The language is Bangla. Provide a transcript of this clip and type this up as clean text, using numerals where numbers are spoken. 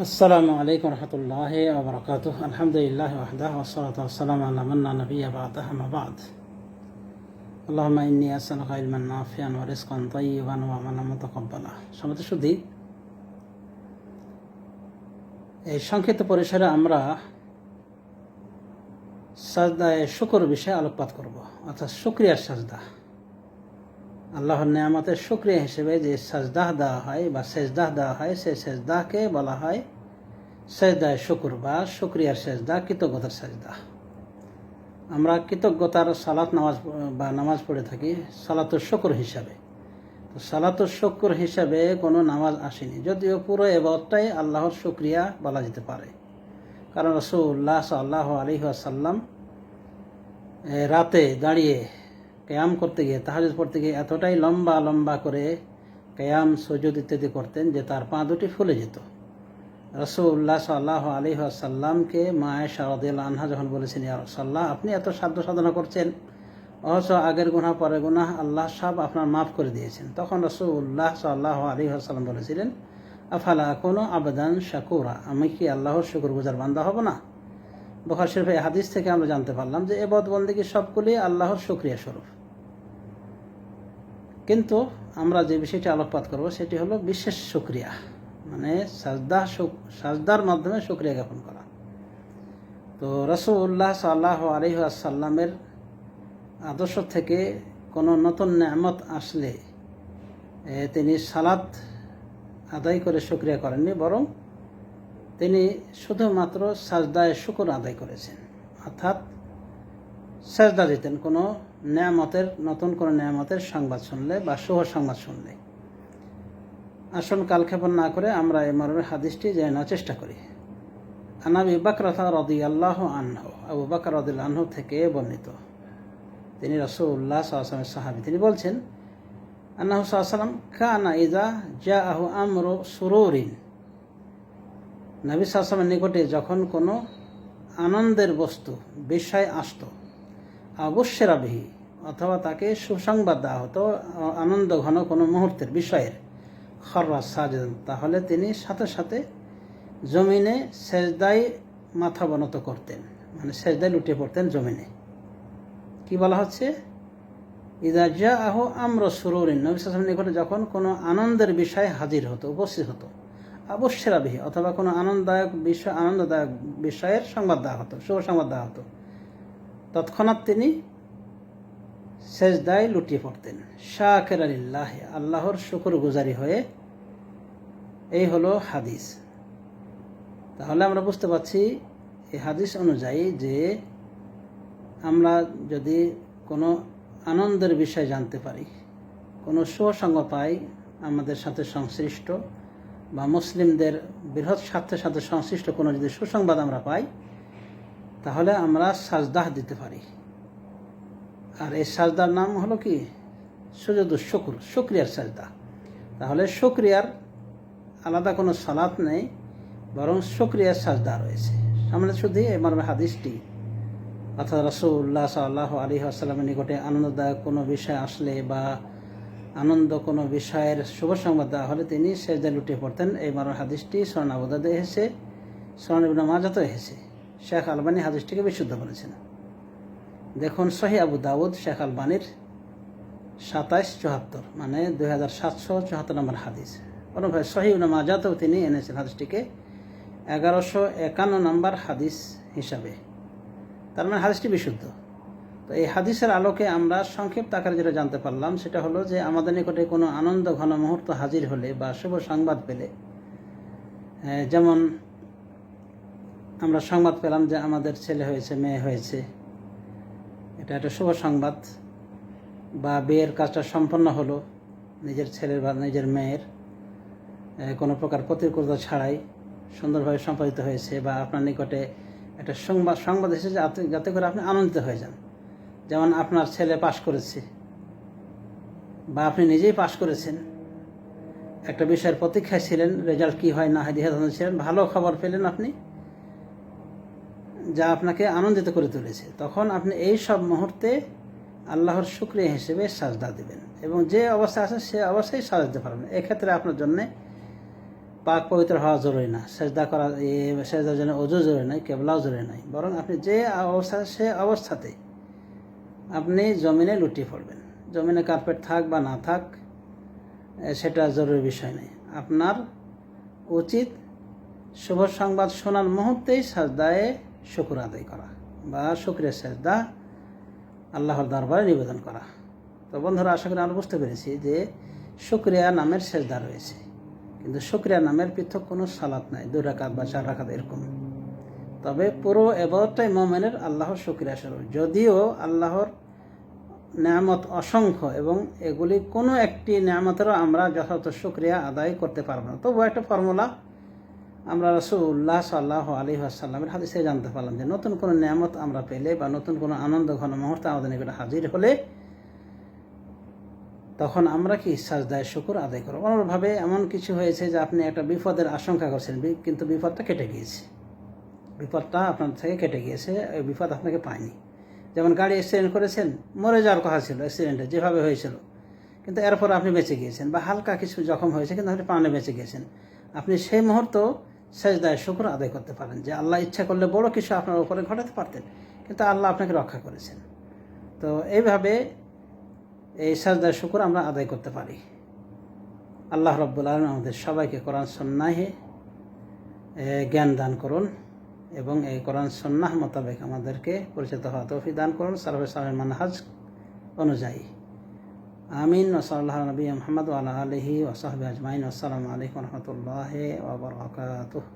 আসসালামু আলাইকুম রহমতুল্লাহি ওয়া বারাকাতুহু। আলহামদুলিল্লাহি ওয়াহদাহু ওয়াসসালাতু ওয়াসসালামু আলা মান লা নাবিয়্যা বা'দাহু, আম্মা বা'দ। আল্লাহুম্মা ইন্নী আসআলুকা ইলমান নাফিআন ওয়া রিজকান তাইয়্যিবান ওয়া আমালান মুতাকাব্বালা। সম্মানিত সুধী, এই সংক্ষিপ্ত পরিসরে আমরা সাজদায়ে শুকর বিষয়ে আলোকপাত করব, অর্থাৎ শুকরিয়ার সাজদা। আল্লাহর নেয়ামতের শুকরিয়া হিসেবে যে সাজদাহ দেওয়া হয় বা সেজদাহ দেওয়া হয়, সেই সেজদাকে বলা হয় সেজদায়ে শুকর বা শুকরিয়ার সেজদা, কৃতজ্ঞতার সেজদা। আমরা কৃতজ্ঞতার সালাত নামাজ পড়ে থাকি সালাতুল শুকর হিসাবে। তো সালাতুল শুকর হিসাবে কোনো নামাজ আসেনি, যদিও পুরো ইবাদতটাই আল্লাহর শুকরিয়া বলা যেতে পারে। কারণ রাসূলুল্লাহ সাল্লাল্লাহু আলাইহি ওয়াসাল্লাম রাতে দাঁড়িয়ে কিয়াম করতে গিয়ে, তাহাজ্জুদ পড়তে গিয়ে এতটাই লম্বা লম্বা করে কিয়াম, সুজুদ ইত্যাদি করতেন যে তার পা দুটি ফুলে যেত। রাসূলুল্লাহ সাল্লাল্লাহু আলাইহি ওয়াসাল্লামকে মা আয়েশা রাদিয়াল্লাহু আনহা যখন বলেছেন, ইয়া রাসূলুল্লাহ, আপনি এত সাধ্য সাধনা করছেন, অথচ আগের গুনাহ পরের গুনাহ আল্লাহ সব আপনার মাফ করে দিয়েছেন, তখন রাসূলুল্লাহ সাল্লাল্লাহু আলাইহি ওয়াসাল্লাম বলেছিলেন, আফালা আকুনু আবদান শাকুরা, আমি কি আল্লাহর শুকরগুজার বান্দা হব না? বুখারী শরীফের হাদিস থেকে আমরা জানতে পারলাম যে ইবাদত বন্দেগী সবগুলি আল্লাহর শুকরিয়া স্বরূপ। কিন্তু আমরা যে বিষয়টি আলোকপাত করব সেটি হলো বিশেষ শুকরিয়া, মানে সাজদার মাধ্যমে শুকরিয়া জ্ঞাপন করা। তো রাসূলুল্লাহ সাল্লাল্লাহু আলাইহি ওয়াসাল্লামের আদর্শ থেকে কোনো নতুন নেয়ামত আসলে তিনি সালাত আদায় করে শুকরিয়া করেননি, বরং তিনি শুধুমাত্র সাজদায়ে শুকর আদায় করেছেন, অর্থাৎ সাজদা দিতেন কোনো নেয়ামতের, নতুন কোনো নেয়ামতের সংবাদ শুনলে বা শুভ সংবাদ শুনলে। আসুন কালক্ষেপণ না করে আমরা এই মর্মের হাদিসটি জেনে নেওয়ার চেষ্টা করি। আন আবি বকরতা রাদিয়াল্লাহু আনহু, আবু বকর রাদিয়াল্লাহু আনহু থেকে বর্ণিত, তিনি রাসূলুল্লাহ সাল্লাল্লাহু আলাইহি ওয়াসাল্লামের সাহাবী। তিনি বলছেন, আন্নাহু সাল্লাল্লাহু আলাইহি ওয়াসাল্লাম কানা ইযা জাআহু আমরু সুরুরিন, নবী সাল্লাল্লাহু আলাইহি ওয়াসাল্লামের নিকটে যখন কোনো আনন্দের বস্তু, বিষয় আসত, আবশ্যরা বিহি, অথবা তাকে সুসংবাদ দেওয়া হতো আনন্দ ঘন কোনো মুহূর্তের বিষয়ের, খররা সাজেদান, তাহলে তিনি সাথে সাথে জমিনে সেজদায় মাথা অবনত করতেন, মানে সেজদায় লুটিয়ে পড়তেন জমিনে। কি বলা হচ্ছে? ইযা জাআহু আমরু সুরুরিন, নবী সাল্লাল্লাহু আলাইহি ওয়াসাল্লামের নিকটে যখন কোনো আনন্দের বিষয় হাজির হতো, উপস্থিত হতো, আবশ্যরা বিহি, অথবা কোনো আনন্দদায়ক বিষয়ের সংবাদ দেওয়া হতো, শুভ সংবাদ দেওয়া হতো, তৎক্ষণাৎ তিনি সেজদায় লুটিয়ে পড়তেন, শাকিরান লিল্লাহ, আল্লাহর শুকরগুজারি হয়ে। এই হলো হাদিস। তাহলে আমরা বুঝতে পারছি এই হাদিস অনুযায়ী যে আমরা যদি কোনো আনন্দের বিষয় জানতে পারি, কোনো শুভ সংবাদ পাই আমাদের সাথে সংশ্লিষ্ট বা মুসলিমদের বৃহৎ স্বার্থের সাথে সংশ্লিষ্ট কোনো যদি সুসংবাদ আমরা পাই, তাহলে আমরা সাজদাহ দিতে পারি। আর এই সাজদার নাম হলো কি? সুজুদুশ শুকর, শুকরিয়ার সাজদা। তাহলে শুকরিয়ার আলাদা কোনো সালাত নেই, বরং শুকরিয়ার সাজদা রয়েছে। সামনে শুধু এই মর্মে হাদিসটি, অর্থাৎ রাসূলুল্লাহ সাল্লাল্লাহু আলাইহি ওয়াসাল্লামের নিকটে আনন্দদায়ক কোনো বিষয় আসলে বা আনন্দ কোনো বিষয়ের শুভ সংবাদ দেওয়া হলে তিনি সেজদায় লুটিয়ে পড়তেন। এই মর্মে হাদিসটি সুনান আবু দাউদে এসেছে, সুনান ইবনে মাজাহতে এসেছে। শেখ আলবানী হাদিসটিকে বিশুদ্ধ বলেছেন। দেখুন সহিহ আবু দাউদ, শেখ আলবানীর 2774, মানে 2774 নম্বর হাদিস। অনুভাবে সহিহ ইবনে মাজাহতেও তিনি এনেছেন হাদিসটিকে 1151 নম্বর হাদিস হিসাবে। তার মানে হাদিসটি বিশুদ্ধ। তো এই হাদিসের আলোকে আমরা সংক্ষিপ্ত আকারে যেটা জানতে পারলাম সেটা হলো যে আমাদের নিকটে কোনো আনন্দ ঘন মুহূর্ত হাজির হলে বা শুভ সংবাদ পেলে, যেমন আমরা সংবাদ পেলাম যে আমাদের ছেলে হয়েছে, মেয়ে হয়েছে, এটা একটা শুভ সংবাদ, বা বিয়ের কাজটা সম্পন্ন হলো নিজের ছেলের বা নিজের মেয়ের, কোনো প্রকার প্রতিকূলতা ছাড়াই সুন্দরভাবে সম্পাদিত হয়েছে, বা আপনার নিকটে একটা সংবাদ এসেছে যাতে করে আপনি আনন্দিত হয়ে যান। যেমন আপনার ছেলে পাশ করেছে বা আপনি নিজেই পাশ করেছেন, একটা বিষয়ের প্রতীক্ষায় ছিলেন, রেজাল্ট কী হয় না হয় দ্বিধাদ্বন্দ্বে ছিলেন, ভালো খবর পেলেন আপনি, যা আপনাকে আনন্দিত করে তুলেছে, তখন আপনি এই সব মুহূর্তে আল্লাহর শুকরিয়া হিসেবে সাজদা দেবেন, এবং যে অবস্থা আছে সে অবস্থায় সাজা দিতে পারবেন। এক্ষেত্রে আপনার জন্যে পাক পবিত্র হওয়া জরুরি না, সেজদা করা সেজদার জন্য অজু জরুরি নয়, কেবলাও জরুরি নয়, বরং আপনি যে অবস্থা সে অবস্থাতে আপনি জমিনে লুটিয়ে পড়বেন। জমিনে কার্পেট থাক বা না থাক সেটা জরুরি বিষয় নেই। আপনার উচিত শুভ সংবাদ শোনার মুহূর্তেই সাজদায়ে শুকর আদায় করা বা শুকরিয়া সেজদা আল্লাহর দরবারে নিবেদন করা। তো বন্ধুরা, আশা করি আমরা বুঝতে পেরেছি যে শুকরিয়া নামের সেজদা রয়েছে, কিন্তু শুকরিয়া নামের পৃথক কোনো সালাত নাই, 2 রাকাত বা 4 রাকাত এরকম। তবে পুরো ইবাদতটাই মুমিনের আল্লাহর শুকরিয়া স্বরূপ। যদিও আল্লাহর নেয়ামত অসংখ্য এবং এগুলি কোনো একটি নেয়ামতেরও আমরা যথাযথ শুকরিয়া আদায় করতে পারবো না, তবুও একটা ফর্মুলা আমরা রাসূলুল্লাহ সাল্লাল্লাহু আলাইহি ওয়াসাল্লামের হাদিসে জানতে পারলাম যে নতুন কোনো নেয়ামত আমরা পেলে বা নতুন কোনো আনন্দ ঘন মুহূর্তে আমাদের নিকটে হাজির হলে তখন আমরা কি সাজদায়ে শুকর আদায় করব। অনুরূপভাবে এমন কিছু হয়েছে যে আপনি একটা বিপদের আশঙ্কা করছেন, কিন্তু বিপদটা কেটে গিয়েছে, বিপদটা আপনার থেকে কেটে গিয়েছে, ওই বিপদ আপনাকে পায়নি। যেমন গাড়ি অ্যাক্সিডেন্ট করেছেন, মরে যাওয়ার কথা ছিল অ্যাক্সিডেন্টে যেভাবে হয়েছিল, কিন্তু এরপর আপনি বেঁচে গিয়েছেন, বা হালকা কিছু জখম হয়েছে কিন্তু আপনি প্রাণে বেঁচে গিয়েছেন। আপনি সেই মুহূর্ত সেজদায়ে শুকর আদায় করতে পারেন যে আল্লাহ ইচ্ছা করলে বড় কিছু আপনার উপরে ঘটাতে পারতেন, কিন্তু আল্লাহ আপনাকে রক্ষা করেছেন। তো এইভাবে এই সাজদায়ে শুকর আমরা আদায় করতে পারি। আল্লাহ রাব্বুল আলামিন আমাদের সবাইকে কোরআন সুন্নাহে জ্ঞান দান করুন এবং এই কোরআন সুন্নাহ মোতাবেক আমাদেরকে পরিচিত হওয়া তৌফিক দান করুন সালাফে সালেহীন মানহাজ অনুযায়ী। আমিন। ওয়া সাল্লাল্লাহু আলা নবিয়্যিনা মুহাম্মদ ওয়া আলা আলিহি ওয়া সাহবিহি আজমাইন। আসসালামু আলাইকুম ওয়া রাহমাতুল্লাহি ওয়া বারাকাতুহু।